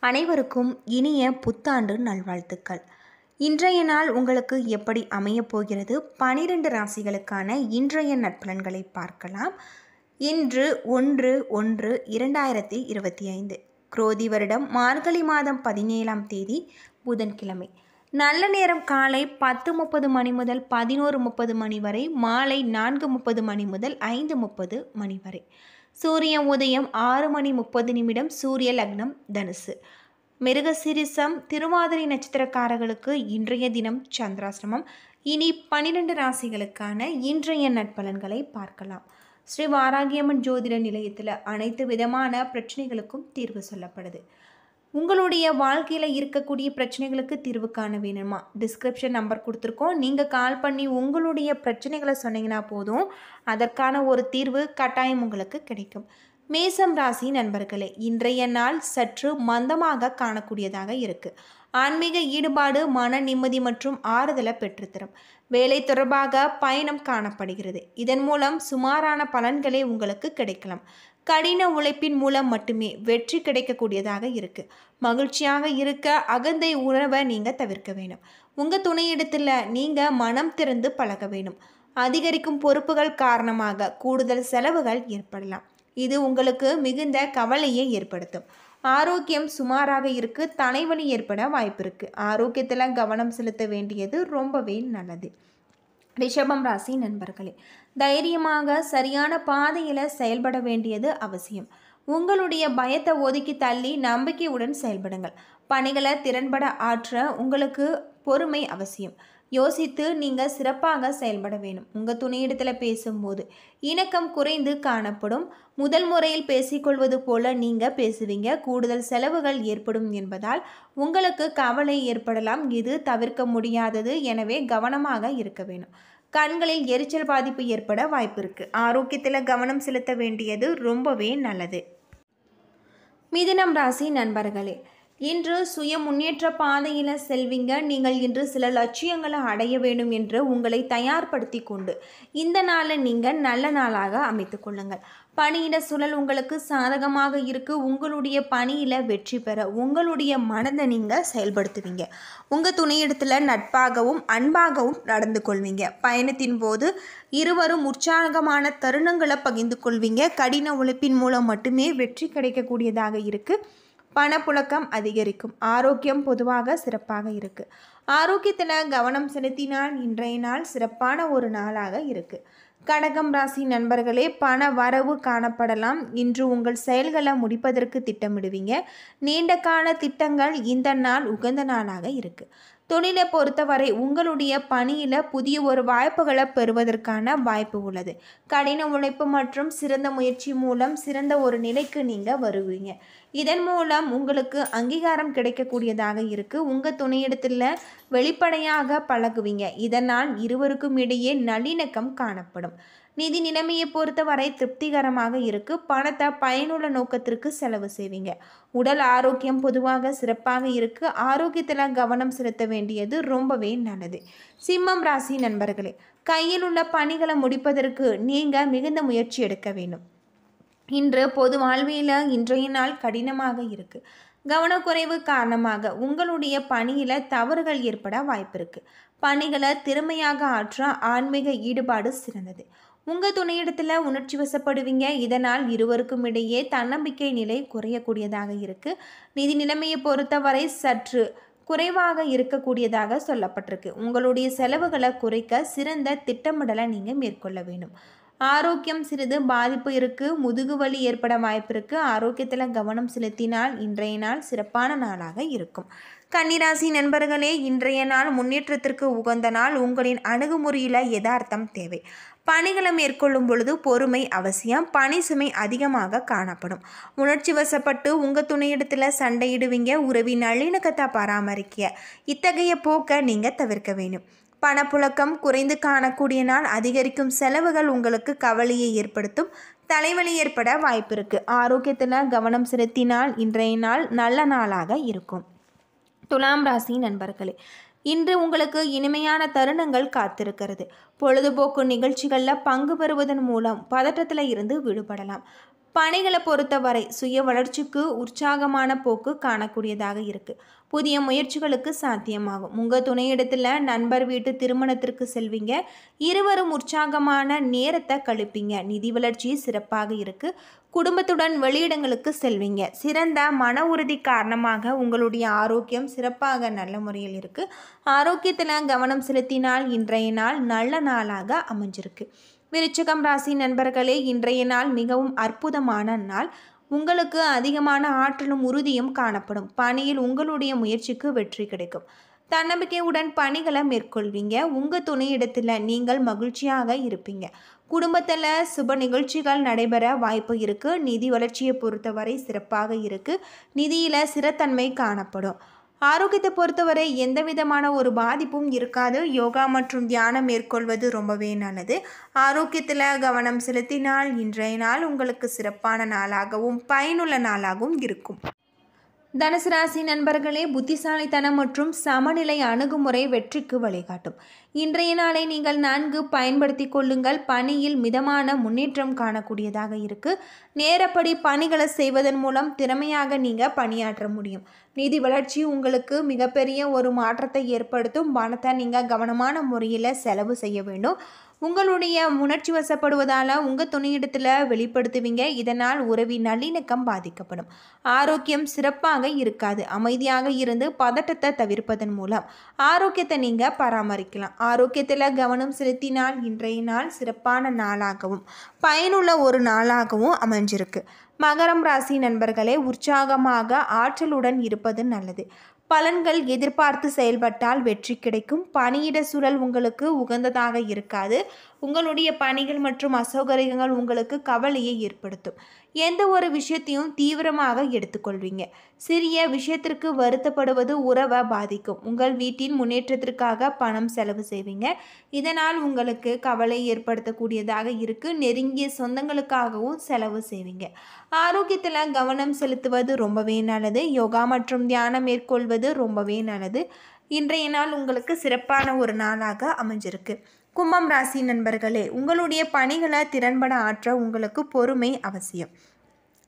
அனைவருக்கும் இனிய புத்தாண்டு நல்வாழ்த்துக்கள். இன்றைய நாள் உங்களுக்கு எப்படி அமையப் போகிறது? 12 ராசிகளுக்கான இன்றைய நற்பலன்களை பார்க்கலாம். இன்று 1/1/2025 குரோதி வருடம் மார்கழி மாதம் 17ஆம் தேதி புதன்கிழமை. நல்ல நேரம் காலை 10:30 மணி முதல் 11:30 மணி வரை, மாலை 4:30 மணி முதல் 5:30 மணி வரை. சூரிய உதயம் 6:30 சூரிய லக்னம் தனுசு. மிருகசிரிசம் திருவாதிரை நட்சத்திரக்காரர்களுக்கு இன்றைய தினம் சந்திராசிரமம். இனி 12 ராசிகளுக்கான இன்றைய நட்பலன்களை பார்க்கலாம். ஸ்ரீ வாராகியம்மன் ஜோதிட நிலையத்தில் அனைத்து விதமான பிரச்சனைகளுக்கும் தீர்வு சொல்லப்படுது. உங்களுடைய வாழ்க்கையில் இருக்கக்கூடிய பிரச்சனைகளுக்கு தீர்வு காண வேணுமா? டிஸ்கிரிப்ஷன் நம்பர் கொடுத்துருக்கோம். நீங்கள் கால் பண்ணி உங்களுடைய பிரச்சனைகளை சொன்னீங்கன்னா போதும், அதற்கான ஒரு தீர்வு கட்டாயம் உங்களுக்கு கிடைக்கும். மேசம் ராசி நண்பர்களே, இன்றைய நாள் சற்று மந்தமாக காணக்கூடியதாக இருக்குது. ஆன்மீக ஈடுபாடு மன நிம்மதி மற்றும் ஆறுதலை பெற்றுத்தரும். வேலை தொடர்பாக பயணம் காணப்படுகிறது. இதன் மூலம் சுமாரான பலன்களே உங்களுக்கு கிடைக்கலாம். கடின உழைப்பின் மூலம் மட்டுமே வெற்றி கிடைக்கக்கூடியதாக இருக்குது. மகிழ்ச்சியாக இருக்க அகந்தை உணவை நீங்கள் தவிர்க்க வேணும். உங்கள் துணையிடத்தில் நீங்கள் மனம் திறந்து பழக வேணும். அதிகரிக்கும் பொறுப்புகள் காரணமாக கூடுதல் செலவுகள் ஏற்படலாம். இது உங்களுக்கு மிகுந்த கவலையை ஏற்படுத்தும். ஆரோக்கியம் சுமாராக இருக்கு. தலைவலி ஏற்பட வாய்ப்பு இருக்குது. ஆரோக்கியத்தில் கவனம் செலுத்த வேண்டியது ரொம்பவே நல்லது. ரிஷபம் ராசி நண்பர்களே, தைரியமாக சரியான பாதையில் செயல்பட வேண்டியது அவசியம். உங்களுடைய பயத்தை ஒதுக்கி தள்ளி நம்பிக்கையுடன் செயல்படுங்கள். பணிகளை திறன்பட ஆற்ற உங்களுக்கு பொறுமை அவசியம். யோசித்து நீங்கள் சிறப்பாக செயல்பட வேணும். உங்கள் துணையிடத்தில் பேசும்போது இணக்கம் குறைந்து காணப்படும். முதல் முறையில் பேசிக்கொள்வது போல நீங்கள் பேசுவீங்க. கூடுதல் செலவுகள் ஏற்படும் என்பதால் உங்களுக்கு கவலை ஏற்படலாம். இது தவிர்க்க முடியாதது. எனவே கவனமாக இருக்க வேணும். கண்களில் எரிச்சல் பாதிப்பு ஏற்பட வாய்ப்பு இருக்குது. ஆரோக்கியத்தில் கவனம் செலுத்த வேண்டியது ரொம்பவே நல்லது. மிதுனம் ராசி நண்பர்களே, இன்று சுய முன்னேற்ற பாதையில் செல்வீங்க. நீங்கள் இன்று சில லட்சியங்களை அடைய வேண்டும் என்று உங்களை தயார்படுத்தி கொண்டு இந்த நாளை நீங்கள் நல்ல நாளாக அமைத்து கொள்ளுங்கள். பணியிட சூழல் உங்களுக்கு சாதகமாக இருக்கு. உங்களுடைய பணியில் வெற்றி பெற உங்களுடைய மனதை நீங்கள் செயல்படுத்துவீங்க. உங்கள் துணையிடத்தில் நட்பாகவும் அன்பாகவும் நடந்து கொள்வீங்க. பயணத்தின் போது இருவரும் உற்சாகமான தருணங்களை பகிர்ந்து கொள்வீங்க. கடின உழைப்பின் மூலம் மட்டுமே வெற்றி கிடைக்கக்கூடியதாக இருக்குது. பணப்புழக்கம் அதிகரிக்கும். ஆரோக்கியம் பொதுவாக சிறப்பாக இருக்குது. ஆரோக்கியத்தில் கவனம் செலுத்தினால் இன்றைய நாள் சிறப்பான ஒரு நாளாக இருக்குது. கடகம் ராசி நண்பர்களே, பண வரவு காணப்படலாம். இன்று உங்கள் செயல்களை முடிப்பதற்கு திட்டமிடுவீங்க. நீண்ட கால திட்டங்கள் இந்த நாள் உகந்த நாளாக இருக்குது. தொழிலை பொறுத்தவரை உங்களுடைய பணியில் புதிய ஒரு வாய்ப்புகளை பெறுவதற்கான வாய்ப்பு உள்ளது. கடின உழைப்பு மற்றும் சிறந்த முயற்சி மூலம் சிறந்த ஒரு நிலைக்கு நீங்கள் வருவீங்க. இதன் மூலம் உங்களுக்கு அங்கீகாரம் கிடைக்கக்கூடியதாக இருக்குது. உங்கள் துணையிடத்தில் வெளிப்படையாக பழகுவீங்க. இதனால் இருவருக்கும் இடையே நல்லிணக்கம் காணப்படும். நிதி நிலைமையை பொறுத்தவரை திருப்திகரமாக இருக்குது. பணத்தை பயனுள்ள நோக்கத்திற்கு செலவு செய்வீங்க. உடல் ஆரோக்கியம் பொதுவாக சிறப்பாக இருக்குது. ஆரோக்கியத்தில் கவனம் செலுத்த வேண்டியது ரொம்பவே நல்லது. சிம்மம் ராசி நண்பர்களே, கையில் உள்ள பணிகளை முடிப்பதற்கு நீங்கள் மிகுந்த முயற்சி எடுக்க வேண்டும். இன்று பொது வாழ்வியில் இன்றைய நாள் கடினமாக இருக்குது. கவனக்குறைவு காரணமாக உங்களுடைய பணியில் தவறுகள் ஏற்பட வாய்ப்பு இருக்குது. பணிகளை திறமையாக ஆற்ற ஆன்மீக ஈடுபாடு சிறந்தது. உங்கள் துணையிடத்தில் உணர்ச்சி வசப்படுவீங்க. இதனால் இருவருக்கும் இடையே தன்னம்பிக்கை நிலை குறையக்கூடியதாக இருக்குது. நிதி நிலைமையை பொறுத்தவரை சற்று குறைவாக இருக்கக்கூடியதாக சொல்லப்பட்டிருக்கு. உங்களுடைய செலவுகளை குறைக்க சிறந்த திட்டமிடலை நீங்கள் மேற்கொள்ள வேண்டும். ஆரோக்கியம் சிறிது பாதிப்பு இருக்குது. முதுகு வலி ஏற்பட வாய்ப்பு இருக்குது. ஆரோக்கியத்தில் கவனம் செலுத்தினால் இன்றைய நாள் சிறப்பான நாளாக இருக்கும். கன்னிராசி நண்பர்களே, இன்றைய நாள் முன்னேற்றத்திற்கு உகந்த நாள். உங்களின் அணுகுமுறையில் யதார்த்தம் தேவை. பணிகளை மேற்கொள்ளும் பொழுது பொறுமை அவசியம். பணி சுமை அதிகமாக காணப்படும். உணர்ச்சி வசப்பட்டு உங்கள் துணையிடத்தில் சண்டையிடுவீங்க. உறவின் நல்லிணக்கத்தை பராமரிக்க இத்தகைய போக்கை நீங்கள் தவிர்க்க வேண்டும். பணப்புழக்கம் குறைந்து காணக்கூடிய நாள். அதிகரிக்கும் செலவுகள் உங்களுக்கு கவலையை ஏற்படுத்தும். தலைவலி ஏற்பட வாய்ப்பு இருக்குது. ஆரோக்கியத்தில் கவனம் செலுத்தினால் இன்றைய நாள் நல்ல நாளாக இருக்கும். துலாம் ராசி நண்பர்களே, இன்று உங்களுக்கு இனிமையான தருணங்கள் காத்திருக்கிறது. பொழுதுபோக்கு நிகழ்ச்சிகளில் பங்கு பெறுவதன் மூலம் பதட்டத்தில் இருந்து விடுபடலாம். பணிகளை பொறுத்தவரை சுய வளர்ச்சிக்கு உற்சாகமான போக்கு காணக்கூடியதாக இருக்குது. புதிய முயற்சிகளுக்கு சாத்தியமாகும். உங்கள் துணையிடத்தில் நண்பர் வீட்டு திருமணத்திற்கு செல்வீங்க. இருவரும் உற்சாகமான நேரத்தை கழிப்பீங்க. நிதி வளர்ச்சி சிறப்பாக இருக்குது. குடும்பத்துடன் வெளியிடங்களுக்கு செல்வீங்க. சிறந்த மன உறுதி காரணமாக உங்களுடைய ஆரோக்கியம் சிறப்பாக நல்ல முறையில் இருக்குது. ஆரோக்கியத்தில் கவனம் செலுத்தினால் இன்றைய நாள் நல்ல நாளாக அமைஞ்சிருக்கு. விருச்சிகம் ராசி நண்பர்களே, இன்றைய நாள் மிகவும் அற்புதமான நாள். உங்களுக்கு அதிகமான ஆற்றலும் உறுதியும் காணப்படும். பணியில் உங்களுடைய முயற்சிக்கு வெற்றி கிடைக்கும். தன்னம்பிக்கையுடன் பணிகளை மேற்கொள்வீங்க. உங்கள் துணையிடத்தில் நீங்கள் மகிழ்ச்சியாக இருப்பீங்க. குடும்பத்தில் சுப நிகழ்ச்சிகள் நடைபெற வாய்ப்பு இருக்குது. நிதி வளர்ச்சியை பொறுத்தவரை சிறப்பாக இருக்குது. நிதியில் ஸ்திரத்தன்மை காணப்படும். ஆரோக்கியத்தை பொறுத்தவரை எந்த விதமான ஒரு பாதிப்பும் இருக்காது. யோகா மற்றும் தியானம் மேற்கொள்வது ரொம்பவே நல்லது. ஆரோக்கியத்தில் கவனம் செலுத்தினால் இன்றைய நாள் உங்களுக்கு சிறப்பான நாளாகவும் பயனுள்ள நாளாகவும் இருக்கும். தனுசு ராசி நண்பர்களே, புத்திசாலித்தனம் மற்றும் சமநிலை அணுகுமுறை வெற்றிக்கு வழிகாட்டும். இன்றைய நாளை நீங்கள் நன்கு பயன்படுத்தி கொள்ளுங்கள். பணியில் மிதமான முன்னேற்றம் காணக்கூடியதாக இருக்குது. நேரப்படி பணிகளை செய்வதன் மூலம் திறமையாக நீங்கள் பணியாற்ற முடியும். நிதி வளர்ச்சி உங்களுக்கு மிகப்பெரிய ஒரு மாற்றத்தை ஏற்படுத்தும். பணத்தை நீங்கள் கவனமான முறையில் செலவு செய்ய வேண்டும். உங்களுடைய உணர்ச்சி வசப்படுவதால் உங்கள் துணையிடத்தில் வெளிப்படுத்துவீங்க. இதனால் உறவின் நல்லிணக்கம் பாதிக்கப்படும். ஆரோக்கியம் சிறப்பாக இருக்காது. அமைதியாக இருந்து பதட்டத்தை தவிர்ப்பதன் மூலம் ஆரோக்கியத்தை நீங்கள் பராமரிக்கலாம். ஆரோக்கியத்தில் கவனம் செலுத்தினால் இன்றைய நாள் சிறப்பான நாளாகவும் பயனுள்ள ஒரு நாளாகவும் அமைஞ்சிருக்கு. மகரம் ராசி நண்பர்களே, உற்சாகமாக ஆற்றலுடன் இருப்பது நல்லது. பலன்கள் எதிர்பார்த்து செயல்பட்டால் வெற்றி கிடைக்கும். பணியிட சூழல் உங்களுக்கு உகந்ததாக இருக்காது. உங்களுடைய பணிகள் மற்றும் அசௌகரியங்கள் உங்களுக்கு கவலையை ஏற்படுத்தும். எந்த ஒரு விஷயத்தையும் தீவிரமாக எடுத்துக்கொள்வீங்க. சிறிய விஷயத்திற்கு வருத்தப்படுவது உறவை பாதிக்கும். உங்கள் வீட்டின் முன்னேற்றத்திற்காக பணம் செலவு செய்வீங்க. இதனால் உங்களுக்கு கவலை ஏற்படுத்தக்கூடியதாக இருக்குது. நெருங்கிய சொந்தங்களுக்காகவும் செலவு செய்வீங்க. ஆரோக்கியத்தில் கவனம் செலுத்துவது ரொம்பவே நல்லது. யோகா மற்றும் தியானம் மேற்கொள்வது ரொம்பவே நல்லது. இன்றைய நாள் உங்களுக்கு சிறப்பான ஒரு நாளாக அமைஞ்சிருக்கு. கும்பம் ராசி நண்பர்களே, உங்களுடைய பணிகளை திறன்பட ஆற்ற உங்களுக்கு பொறுமை அவசியம்.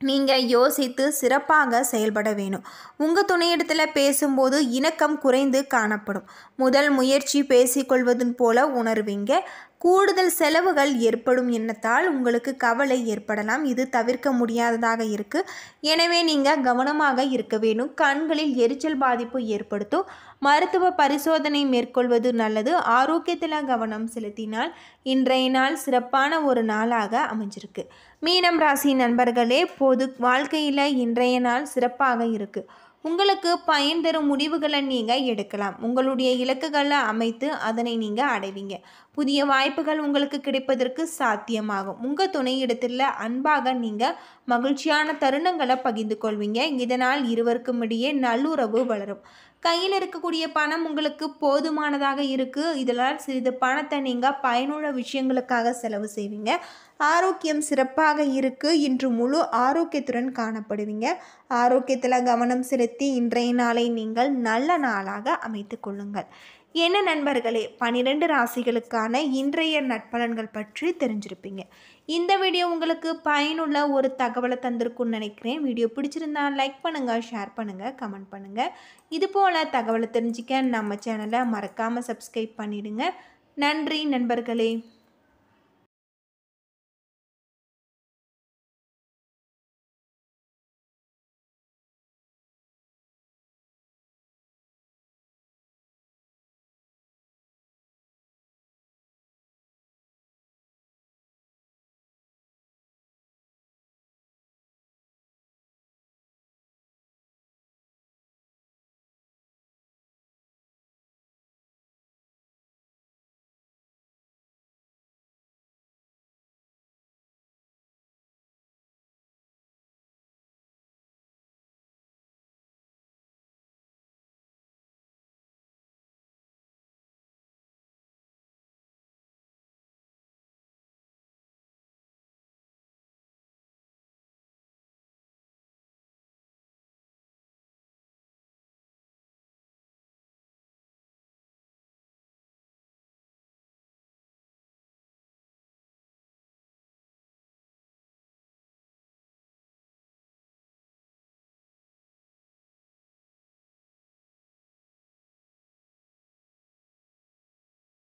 நீங்கள் யோசித்து சிறப்பாக செயல்பட வேணும். உங்கள் துணையிடத்தில் பேசும்போது இணக்கம் குறைந்து காணப்படும். முதல் முயற்சி பேசிக்கொள்வதன் போல உணர்வீங்க. கூடுதல் செலவுகள் ஏற்படும் எண்ணத்தால் உங்களுக்கு கவலை ஏற்படலாம். இது தவிர்க்க முடியாததாக இருக்குது. எனவே நீங்கள் கவனமாக இருக்க வேண்டும். கண்களில் எரிச்சல் பாதிப்பு ஏற்படுத்தும். மருத்துவ பரிசோதனை மேற்கொள்வது நல்லது. ஆரோக்கியத்தில் கவனம் செலுத்தினால் இன்றைய நாள் சிறப்பான ஒரு நாளாக அமைஞ்சிருக்கு. மீனம் ராசி நண்பர்களே, பொது வாழ்க்கையில் இன்றைய நாள் சிறப்பாக இருக்குது. உங்களுக்கு பயன் தரும் முடிவுகளை நீங்கள் எடுக்கலாம். உங்களுடைய இலக்குகளை அமைத்து அதனை நீங்கள் அடைவீங்க. புதிய வாய்ப்புகள் உங்களுக்கு கிடைப்பதற்கு சாத்தியமாகும். உங்கள் துணையிடத்தில் அன்பாக நீங்கள் மகிழ்ச்சியான தருணங்களை பகிர்ந்து கொள்வீங்க. இதனால் இருவருக்கும் இடையே நல்லுறவு வளரும். கையில் இருக்கக்கூடிய பணம் உங்களுக்கு போதுமானதாக இருக்குது. இதனால் சிறிது பணத்தை நீங்கள் பயனுள்ள விஷயங்களுக்காக செலவு செய்வீங்க. ஆரோக்கியம் சிறப்பாக இருக்குது. இன்று முழு ஆரோக்கியத்துடன் காணப்படுவீங்க. ஆரோக்கியத்தில் கவனம் செலுத்தி இன்றைய நாளை நீங்கள் நல்ல நாளாக அமைத்து கொள்ளுங்கள். என்ன நண்பர்களே, 12 ராசிகளுக்கான இன்றைய நற்பலன்கள் பற்றி தெரிஞ்சிருப்பீங்க. இந்த வீடியோ உங்களுக்கு பயனுள்ள ஒரு தகவலை தந்திருக்குன்னு நினைக்கிறேன். வீடியோ பிடிச்சிருந்தா லைக் பண்ணுங்கள், ஷேர் பண்ணுங்கள், கமெண்ட் பண்ணுங்கள். இதுபோல் தகவலை தெரிஞ்சிக்க நம்ம சேனலை மறக்காமல் சப்ஸ்கிரைப் பண்ணிடுங்க. நன்றி நண்பர்களே.